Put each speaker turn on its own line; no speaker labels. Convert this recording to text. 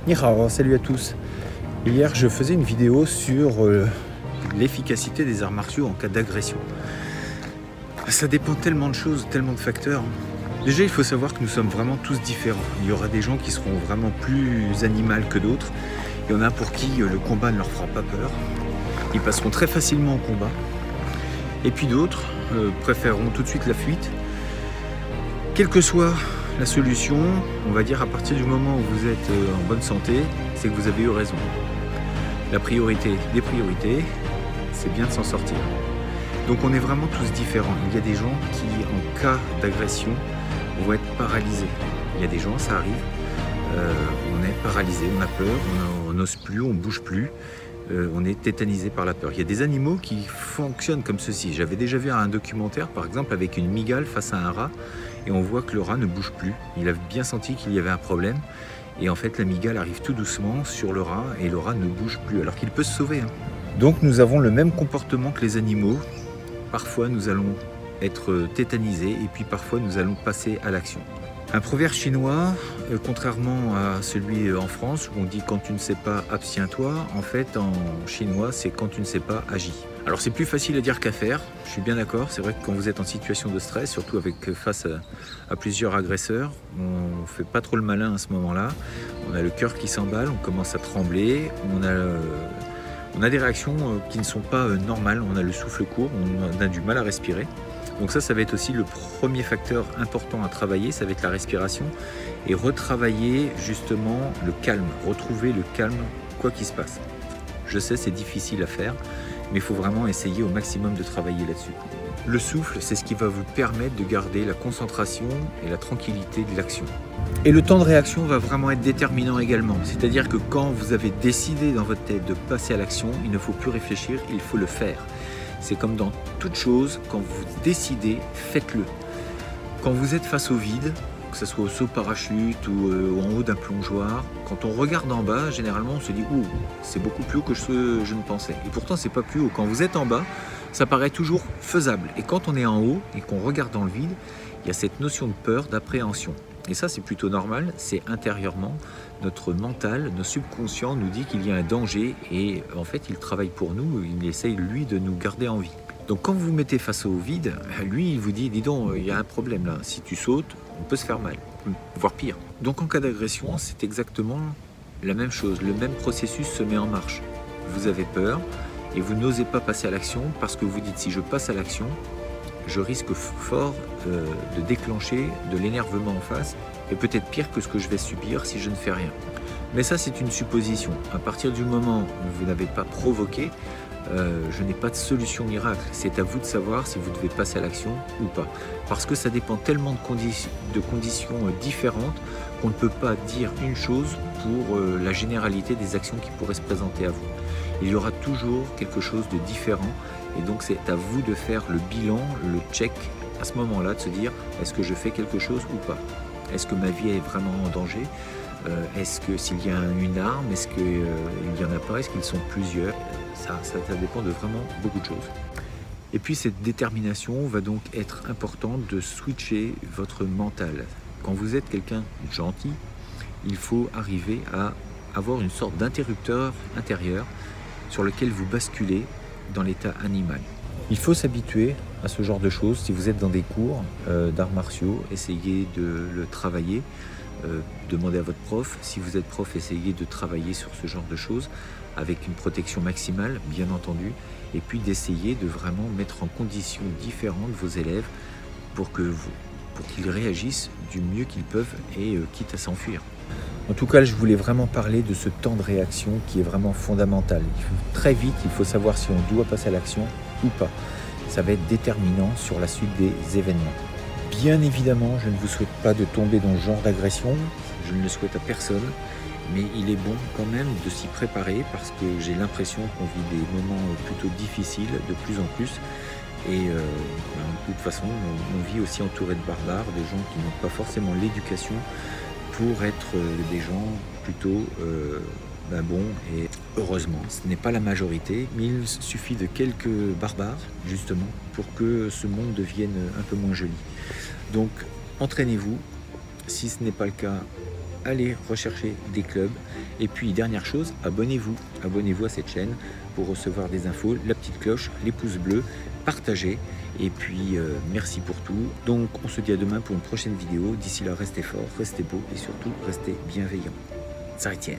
Ni hao, salut à tous. Hier, je faisais une vidéo sur l'efficacité des arts martiaux en cas d'agression. Ça dépend tellement de choses, tellement de facteurs. Déjà, il faut savoir que nous sommes vraiment tous différents. Il y aura des gens qui seront vraiment plus animaux que d'autres. Il y en a pour qui le combat ne leur fera pas peur. Ils passeront très facilement au combat. Et puis d'autres préféreront tout de suite la fuite. Quelle que soit la solution, on va dire à partir du moment où vous êtes en bonne santé, c'est que vous avez eu raison. La priorité des priorités, c'est bien de s'en sortir. Donc on est vraiment tous différents. Il y a des gens qui, en cas d'agression, vont être paralysés. Il y a des gens, ça arrive, on est paralysé, on a peur, on n'ose plus, on ne bouge plus, on est tétanisé par la peur. Il y a des animaux qui fonctionnent comme ceci. J'avais déjà vu un documentaire, par exemple, avec une mygale face à un rat, et on voit que le rat ne bouge plus. Il a bien senti qu'il y avait un problème, et en fait la mygale arrive tout doucement sur le rat, et le rat ne bouge plus, alors qu'il peut se sauver. Donc nous avons le même comportement que les animaux. Parfois nous allons être tétanisés, et puis parfois nous allons passer à l'action. Un proverbe chinois, contrairement à celui en France, où on dit « quand tu ne sais pas, abstiens-toi », en fait en chinois c'est « quand tu ne sais pas, agis ». Alors c'est plus facile à dire qu'à faire, je suis bien d'accord. C'est vrai que quand vous êtes en situation de stress, surtout face à plusieurs agresseurs, on ne fait pas trop le malin à ce moment-là. On a le cœur qui s'emballe, on commence à trembler, on a des réactions qui ne sont pas normales, on a le souffle court, on a du mal à respirer. Donc ça va être aussi le premier facteur important à travailler, ça va être la respiration et retravailler justement le calme, retrouver le calme quoi qu'il se passe. Je sais, c'est difficile à faire, mais il faut vraiment essayer au maximum de travailler là-dessus. Le souffle, c'est ce qui va vous permettre de garder la concentration et la tranquillité de l'action. Et le temps de réaction va vraiment être déterminant également. C'est-à-dire que quand vous avez décidé dans votre tête de passer à l'action, il ne faut plus réfléchir, il faut le faire. C'est comme dans toute chose, quand vous décidez, faites-le. Quand vous êtes face au vide, que ce soit au saut parachute ou en haut d'un plongeoir, quand on regarde en bas, généralement on se dit « Ouh, c'est beaucoup plus haut que je ne pensais ». Et pourtant, c'est pas plus haut. Quand vous êtes en bas, ça paraît toujours faisable. Et quand on est en haut et qu'on regarde dans le vide, il y a cette notion de peur, d'appréhension. Et ça, c'est plutôt normal, c'est intérieurement, notre mental, notre subconscient nous dit qu'il y a un danger et en fait, il travaille pour nous, il essaye, lui, de nous garder en vie. Donc quand vous vous mettez face au vide, lui, il vous dit, dis donc, il y a un problème là, si tu sautes, on peut se faire mal, voire pire. Donc en cas d'agression, c'est exactement la même chose, le même processus se met en marche. Vous avez peur et vous n'osez pas passer à l'action parce que vous dites, si je passe à l'action, je risque fort de déclencher de l'énervement en face et peut-être pire que ce que je vais subir si je ne fais rien. Mais ça, c'est une supposition. À partir du moment où vous n'avez pas provoqué, je n'ai pas de solution miracle. C'est à vous de savoir si vous devez passer à l'action ou pas. Parce que ça dépend tellement de conditions différentes qu'on ne peut pas dire une chose pour la généralité des actions qui pourraient se présenter à vous. Il y aura toujours quelque chose de différent. Et donc c'est à vous de faire le bilan, le check à ce moment-là, de se dire est-ce que je fais quelque chose ou pas? Est-ce que ma vie est vraiment en danger? Est-ce que s'il y a une arme, est-ce qu'il n'y en a pas? Est-ce qu'ils sont plusieurs? Ça dépend de vraiment beaucoup de choses. Et puis cette détermination va donc être importante de switcher votre mental. Quand vous êtes quelqu'un de gentil, il faut arriver à avoir une sorte d'interrupteur intérieur sur lequel vous basculez dans l'état animal. Il faut s'habituer à ce genre de choses. Si vous êtes dans des cours d'arts martiaux, essayez de le travailler. Demandez à votre prof. Si vous êtes prof, essayez de travailler sur ce genre de choses avec une protection maximale, bien entendu, et puis d'essayer de vraiment mettre en condition différentes vos élèves pour qu'ils réagissent du mieux qu'ils peuvent et quitte à s'enfuir. En tout cas, je voulais vraiment parler de ce temps de réaction qui est vraiment fondamental. Très vite, il faut savoir si on doit passer à l'action ou pas. Ça va être déterminant sur la suite des événements. Bien évidemment, je ne vous souhaite pas de tomber dans ce genre d'agression. Je ne le souhaite à personne. Mais il est bon quand même de s'y préparer parce que j'ai l'impression qu'on vit des moments plutôt difficiles de plus en plus. Et de toute façon, on vit aussi entouré de barbares, des gens qui n'ont pas forcément l'éducation pour être des gens plutôt bons. Et heureusement, ce n'est pas la majorité, mais il suffit de quelques barbares, justement, pour que ce monde devienne un peu moins joli. Donc, entraînez-vous. Si ce n'est pas le cas, allez rechercher des clubs. Et puis dernière chose, abonnez-vous à cette chaîne pour recevoir des infos, la petite cloche, les pouces bleus, partagez. Et puis merci pour tout. Donc on se dit à demain pour une prochaine vidéo. D'ici là, restez forts, restez beaux et surtout restez bienveillants. Ça retienne.